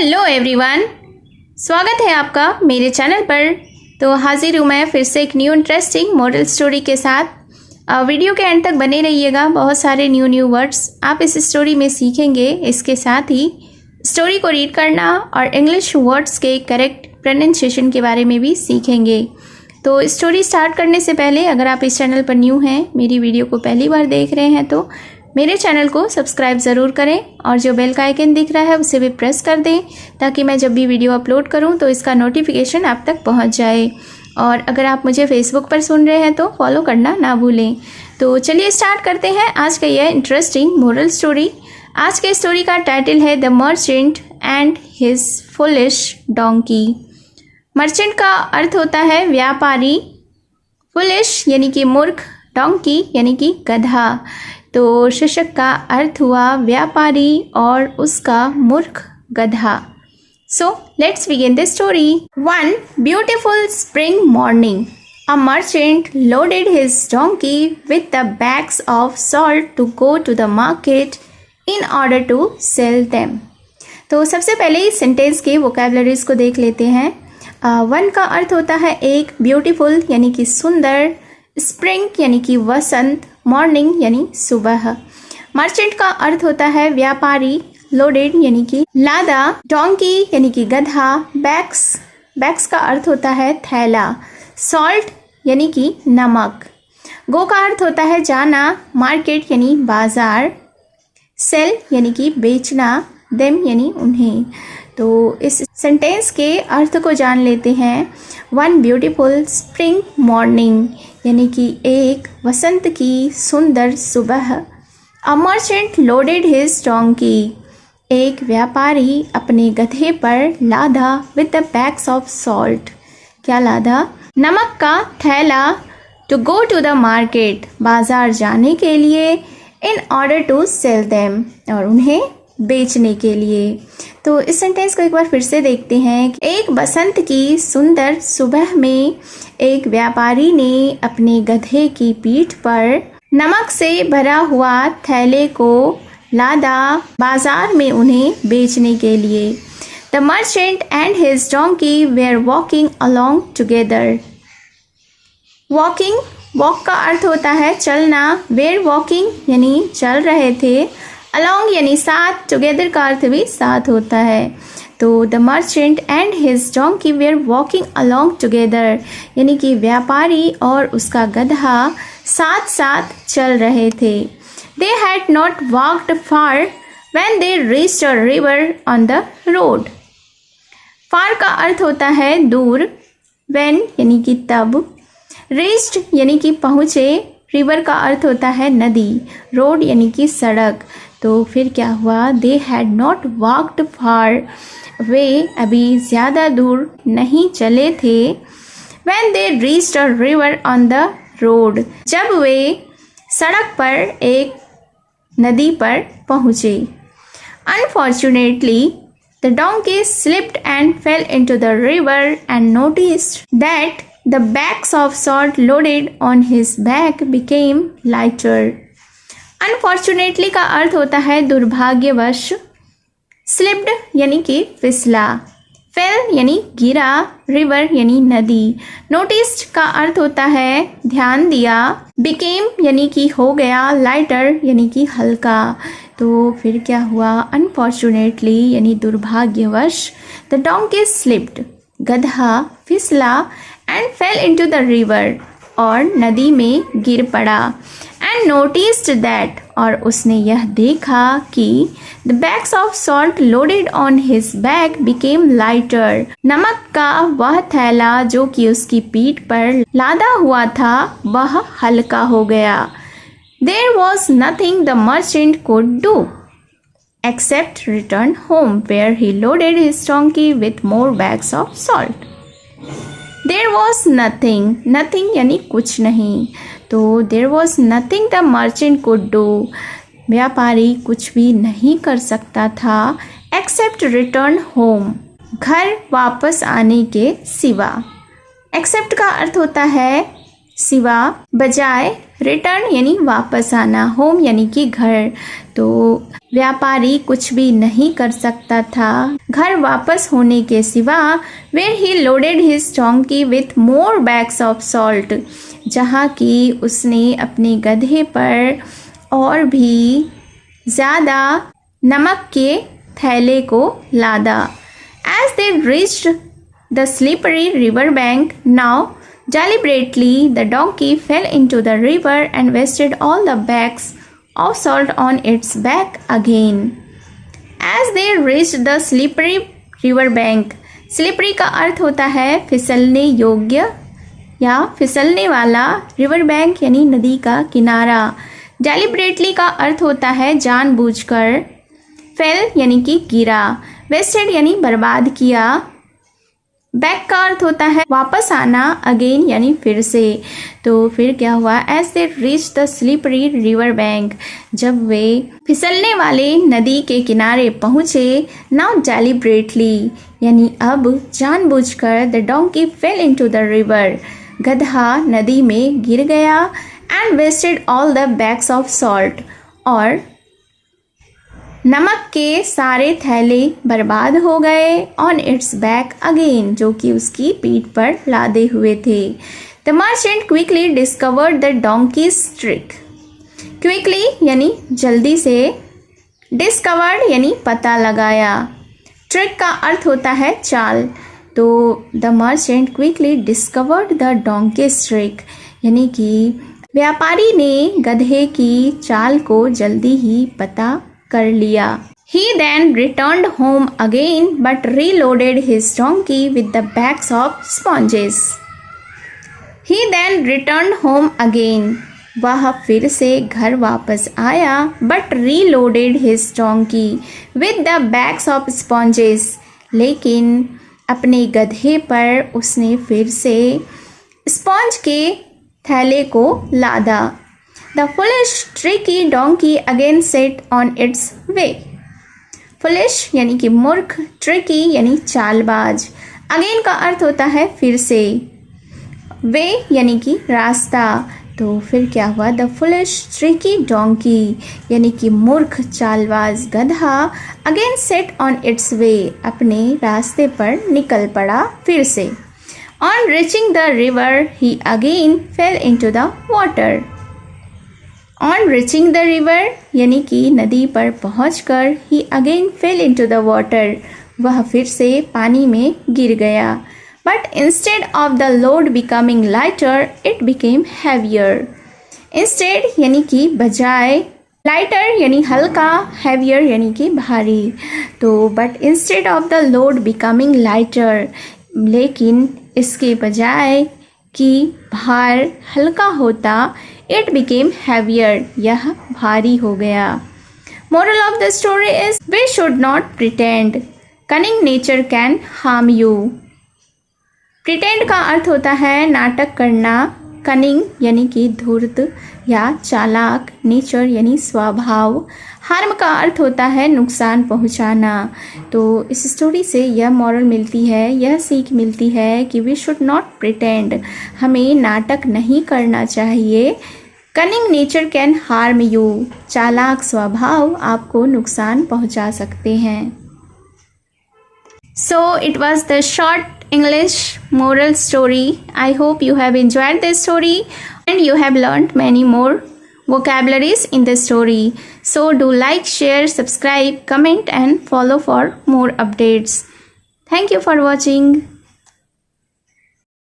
Hello everyone, स्वागत है आपका मेरे चैनल पर। तो हाजिर हूँ मैं फिर से एक न्यू इंटरेस्टिंग मॉडल स्टोरी के साथ। वीडियो के एंड तक बने रहिएगा। बहुत सारे न्यू वर्ड्स आप इस स्टोरी में सीखेंगे। इसके साथ ही स्टोरी को रीड करना और इंग्लिश वर्ड्स के करेक्ट प्रोनाउंसिएशन के बारे में भी सीखेंगे। तो स्टोरी स्टार्ट करने से पहले अगर आप इस चैनल पर न्यू हैं, मेरी वीडियो को पहली बार देख रहे हैं, तो मेरे चैनल को सब्सक्राइब ज़रूर करें और जो बेल का आइकन दिख रहा है उसे भी प्रेस कर दें ताकि मैं जब भी वीडियो अपलोड करूं तो इसका नोटिफिकेशन आप तक पहुंच जाए। और अगर आप मुझे फेसबुक पर सुन रहे हैं तो फॉलो करना ना भूलें। तो चलिए स्टार्ट करते हैं आज का यह इंटरेस्टिंग मोरल स्टोरी। आज के स्टोरी का टाइटल है the merchant and his foolish donkey. Merchant का अर्थ होता है व्यापारी, फुलिश यानी कि मूर्ख, डोंकी यानी कि गधा। तो शीर्षक का अर्थ हुआ व्यापारी और उसका मूर्ख गधा। So let's begin the story. One beautiful spring morning, a merchant loaded his donkey with the bags of salt to go to the market in order to sell them. तो सबसे पहले इस सेंटेंस के वोकैबुलरीज को देख लेते हैं। One का अर्थ होता है एक, ब्यूटीफुल यानी कि सुंदर, स्प्रिंग यानी कि वसंत, मॉर्निंग यानी सुबह। मर्चेंट का अर्थ होता है व्यापारी, लोडेड यानी कि लादा, डोंकी यानी कि गधा, बैग्स का अर्थ होता है थैला, सॉल्ट यानी कि नमक, गो का अर्थ होता है जाना, मार्केट यानी बाजार, सेल यानी कि बेचना, देम यानी उन्हें। तो इस सेंटेंस के अर्थ को जान लेते हैं। वन ब्यूटीफुल स्प्रिंग मॉर्निंग यानी कि एक वसंत की सुंदर सुबह। A merchant loaded his donkey, एक व्यापारी अपने गधे पर लादा with the bags of salt, क्या लादा, नमक का थैला, to go to the market, बाजार जाने के लिए, in order to sell them, और उन्हें बेचने के लिए। तो इस सेंटेंस को एक बार फिर से देखते हैं। एक बसंत की सुंदर सुबह में एक व्यापारी ने अपने गधे की पीठ पर नमक से भरा हुआ थैले को लादा बाजार में उन्हें बेचने के लिए। The merchant and his donkey were walking along together. Walk का अर्थ होता है चलना, वेयर वॉकिंग यानी चल रहे थे, अलॉन्ग यानी साथ, टुगेदर का अर्थ भी साथ होता है। तो the merchant and his donkey were walking along together यानी कि व्यापारी और उसका गधा साथ साथ चल रहे थे। They had not walked far when they reached a river on the road. Far का अर्थ होता है दूर, व्हेन यानी कि तब, रीच्ड यानी कि पहुँचे, रिवर का अर्थ होता है नदी, रोड यानी कि सड़क। तो फिर क्या हुआ, दे हैड नॉट वॉक्ड फार, वे अभी ज़्यादा दूर नहीं चले थे, when they reached a river on the road, जब वे सड़क पर एक नदी पर पहुँचे। Unfortunately the donkey slipped and fell into the river and noticed that the bags of salt loaded on his back became lighter. Unfortunately का अर्थ होता है दुर्भाग्यवश, slipped यानी कि फिसला, fell यानी गिरा, river यानी नदी, noticed का अर्थ होता है ध्यान दिया, became यानी कि हो गया, lighter यानी कि हल्का। तो फिर क्या हुआ, unfortunately यानी दुर्भाग्यवश, the donkey slipped, गधा फिसला, and fell into the river और नदी में गिर पड़ा, एंड नोटिस्ड दैट और उसने यह देखा कि the bags of salt loaded on his back became lighter, नमक का वह थैला जो कि उसकी पीठ पर लादा हुआ था वह हल्का हो गया। There was nothing the merchant could do except return home where he loaded his donkey with more bags of salt. There was nothing यानी कुछ नहीं। तो there was nothing the merchant could do, व्यापारी कुछ भी नहीं कर सकता था, एक्सेप्ट रिटर्न होम, घर वापस आने के सिवा। एक्सेप्ट का अर्थ होता है सिवा बजाय, रिटर्न यानी वापस आना, होम यानी कि घर। तो व्यापारी कुछ भी नहीं कर सकता था घर वापस होने के सिवा। Where he loaded his donkey with more bags of salt, जहाँ की उसने अपने गधे पर और भी ज़्यादा नमक के थैले को लादा। As they reached the slippery river bank, now deliberately the donkey fell into the river and wasted all the bags of salt on its back again. As they reached the slippery river bank, slippery का अर्थ होता है फिसलने योग्य या फिसलने वाला, river bank यानी नदी का किनारा। डेलिब्रेटली का अर्थ होता है जानबूझकर, फेल यानी कि गिरा, वेस्टेड यानी बर्बाद किया, बैक का अर्थ होता है वापस आना, अगेन यानी फिर से। तो फिर क्या हुआ, as they reach the slippery river bank, जब वे फिसलने वाले नदी के किनारे पहुँचे, नाउ डेलिब्रेटली यानी अब जानबूझकर, the donkey fell into the river, गधा नदी में गिर गया, and wasted all the bags of salt, और नमक के सारे थैले बर्बाद हो गए, ऑन इट्स बैक अगेन, जो कि उसकी पीठ पर लादे हुए थे। The merchant quickly discovered the donkey's trick, quickly यानी जल्दी से, डिस्कवर्ड यानी पता लगाया, ट्रिक का अर्थ होता है चाल। तो the merchant quickly discovered the donkey's trick यानी कि व्यापारी ने गधे की चाल को जल्दी ही पता कर लिया। He then returned home again but reloaded his donkey with the bags of sponges. He then returned home again. वह फिर से घर वापस आया, but reloaded his donkey with the bags of sponges. लेकिन अपने गधे पर उसने फिर से स्पॉन्ज के थैले को लादा। The foolish tricky donkey again set on its way. Foolish यानी कि मूर्ख, tricky यानी चालबाज, again का अर्थ होता है फिर से, way यानी कि रास्ता। तो फिर क्या हुआ, the foolish tricky donkey यानी कि मूर्ख चालबाज गधा, again set on its way अपने रास्ते पर निकल पड़ा फिर से। On reaching the river, he again fell into the water. On reaching the river यानी कि नदी पर पहुंचकर, he again fell into the water, वह फिर से पानी में गिर गया। But instead of the load becoming lighter, it became heavier. Instead यानी कि बजाय, lighter यानी हल्का, heavier यानी कि भारी। तो but instead of the load becoming lighter, लेकिन इसके बजाय कि भार हल्का होता, it became heavier, यह भारी हो गया। Moral of the story is, we should not pretend. Cunning nature can harm you. Pretend का अर्थ होता है नाटक करना, cunning यानी कि धूर्त या चालाक, nature यानी स्वभाव, हार्म का अर्थ होता है नुकसान पहुंचाना। तो इस स्टोरी से यह मॉरल मिलती है, यह सीख मिलती है कि वी शुड नॉट प्रिटेंड, हमें नाटक नहीं करना चाहिए। Cunning nature can harm you, चालाक स्वभाव आपको नुकसान पहुंचा सकते हैं। So it was the short English moral story. I hope you have enjoyed this story and you have learned many more vocabularies in the story. So do like, share, subscribe, comment and follow for more updates. Thank you for watching.